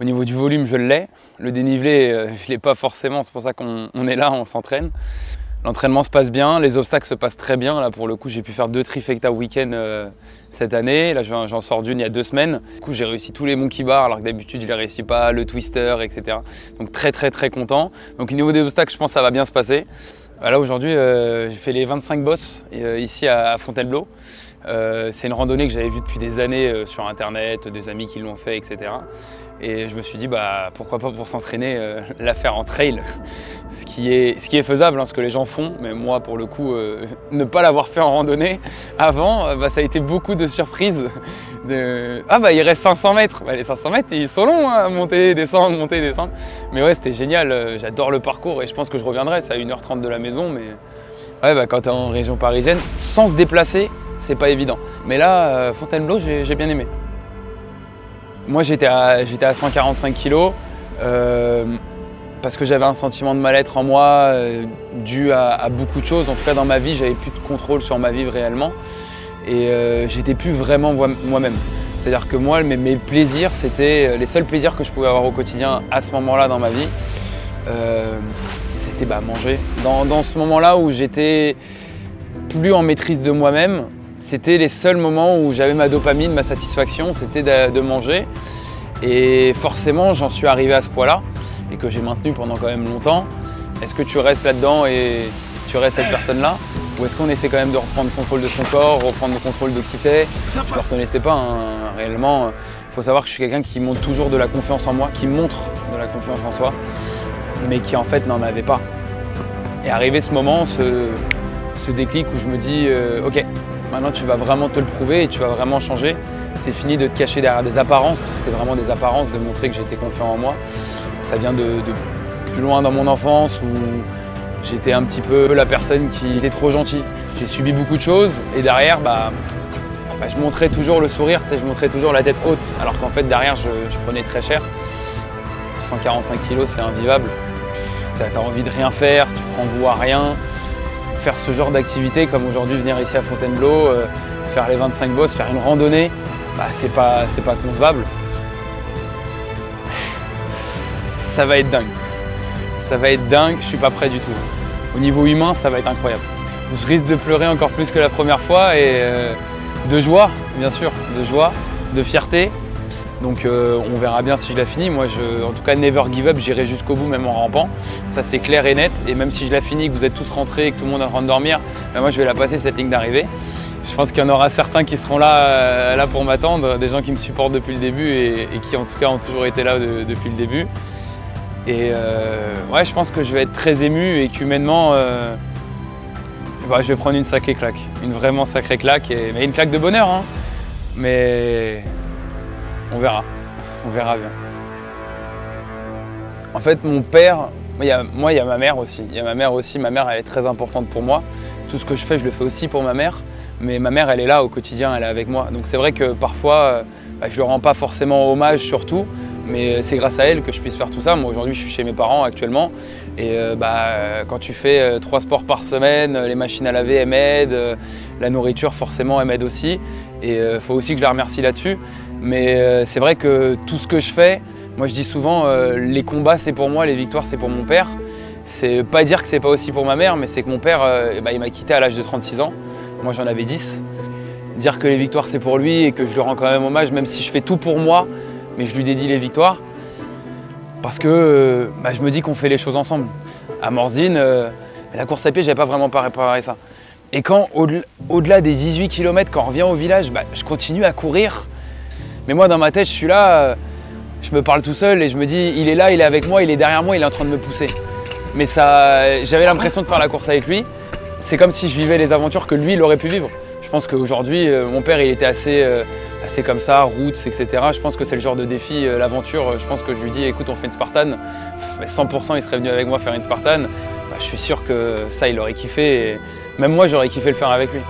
Au niveau du volume, je l'ai. Le dénivelé, je ne l'ai pas forcément, c'est pour ça qu'on est là, on s'entraîne. L'entraînement se passe bien, les obstacles se passent très bien. Là, pour le coup, j'ai pu faire 2 trifecta week-end cette année. Là, j'en sors d'une il y a 2 semaines. Du coup, j'ai réussi tous les monkey bars, alors que d'habitude, je ne les réussis pas, le twister, etc. Donc, très content. Donc, au niveau des obstacles, je pense que ça va bien se passer. Là, aujourd'hui, j'ai fait les 25 bosses ici à Fontainebleau. C'est une randonnée que j'avais vue depuis des années sur Internet, des amis qui l'ont fait, etc. Et je me suis dit, pourquoi pas pour s'entraîner, la faire en trail, ce qui est faisable, hein, ce que les gens font. Mais moi, pour le coup, ne pas l'avoir fait en randonnée avant, ça a été beaucoup de surprises. Il reste 500 mètres. Les 500 mètres, ils sont longs, hein, monter, descendre, monter, descendre. Mais ouais, c'était génial, j'adore le parcours et je pense que je reviendrai. C'est à 1h30 de la maison, mais ouais, quand tu es en région parisienne, sans se déplacer, c'est pas évident. Mais là, Fontainebleau, j'ai bien aimé. Moi, j'étais à 145 kg parce que j'avais un sentiment de mal-être en moi dû à beaucoup de choses. En tout cas, dans ma vie, j'avais plus de contrôle sur ma vie réellement et j'étais plus vraiment moi-même. C'est-à-dire que moi, mes plaisirs, c'était les seuls plaisirs que je pouvais avoir au quotidien à ce moment-là dans ma vie. C'était manger. Dans ce moment-là où j'étais plus en maîtrise de moi-même, c'était les seuls moments où j'avais ma dopamine, ma satisfaction, c'était de manger. Et forcément, j'en suis arrivé à ce poids-là et que j'ai maintenu pendant quand même longtemps. Est-ce que tu restes là-dedans et tu restes cette personne-là? Ou est-ce qu'on essaie quand même de reprendre contrôle de son corps, reprendre le contrôle de qui t'es? Je ne le reconnaissais pas, hein, réellement. Il faut savoir que je suis quelqu'un qui montre toujours de la confiance en moi, qui montre de la confiance en soi, mais qui en fait n'en avait pas. Et arrivé ce moment, ce déclic où je me dis ok, maintenant tu vas vraiment te le prouver et tu vas vraiment changer. C'est fini de te cacher derrière des apparences, parce que c'était vraiment des apparences de montrer que j'étais confiant en moi. Ça vient de plus loin dans mon enfance où j'étais un petit peu la personne qui était trop gentille. J'ai subi beaucoup de choses et derrière, je montrais toujours le sourire, je montrais toujours la tête haute, alors qu'en fait derrière je prenais très cher. 145 kg, c'est invivable. T'as envie de rien faire, tu prends goût à rien. Faire ce genre d'activité, comme aujourd'hui venir ici à Fontainebleau, faire les 25 bosses, faire une randonnée, c'est pas concevable. Ça va être dingue. Ça va être dingue, je suis pas prêt du tout. Au niveau humain, ça va être incroyable. Je risque de pleurer encore plus que la première fois et de joie, bien sûr, de joie, de fierté. Donc on verra bien si je la finis. Moi, en tout cas, never give up, j'irai jusqu'au bout, même en rampant. Ça, c'est clair et net. Et même si je la finis, que vous êtes tous rentrés et que tout le monde est en train de dormir, moi, je vais la passer, cette ligne d'arrivée. Je pense qu'il y en aura certains qui seront là pour m'attendre, des gens qui me supportent depuis le début et qui, en tout cas, ont toujours été là depuis le début. Et ouais, je pense que je vais être très ému et qu'humainement, je vais prendre une sacrée claque. Une vraiment sacrée claque, mais une claque de bonheur, hein. Mais on verra bien. En fait, mon père, il y a ma mère aussi. Il y a ma mère aussi. Ma mère, elle est très importante pour moi. Tout ce que je fais, je le fais aussi pour ma mère. Mais ma mère, elle est là au quotidien, elle est avec moi. Donc c'est vrai que parfois, je ne lui rends pas forcément hommage surtout. Mais c'est grâce à elle que je puisse faire tout ça. Moi, aujourd'hui, je suis chez mes parents actuellement. Et quand tu fais 3 sports par semaine, les machines à laver, elles m'aident. La nourriture, forcément, elle m'aide aussi. Et il faut aussi que je la remercie là-dessus. Mais c'est vrai que tout ce que je fais, moi je dis souvent les combats c'est pour moi, les victoires c'est pour mon père. C'est pas dire que c'est pas aussi pour ma mère, mais c'est que mon père il m'a quitté à l'âge de 36 ans. Moi j'en avais 10. Dire que les victoires c'est pour lui et que je lui rends quand même hommage, même si je fais tout pour moi, mais je lui dédie les victoires. Parce que je me dis qu'on fait les choses ensemble. À Morzine, la course à pied, j'avais pas vraiment préparé ça. Et quand au-delà des 18 km, quand on revient au village, je continue à courir. Mais moi, dans ma tête, je suis là, je me parle tout seul et je me dis, il est là, il est avec moi, il est derrière moi, il est en train de me pousser. Mais j'avais l'impression de faire la course avec lui. C'est comme si je vivais les aventures que lui, il aurait pu vivre. Je pense qu'aujourd'hui, mon père, il était assez comme ça, routes, etc. Je pense que c'est le genre de défi, l'aventure. Je pense que je lui dis, écoute, on fait une Spartan. 100%, il serait venu avec moi faire une Spartan. Je suis sûr que ça, il aurait kiffé. Et même moi, j'aurais kiffé le faire avec lui.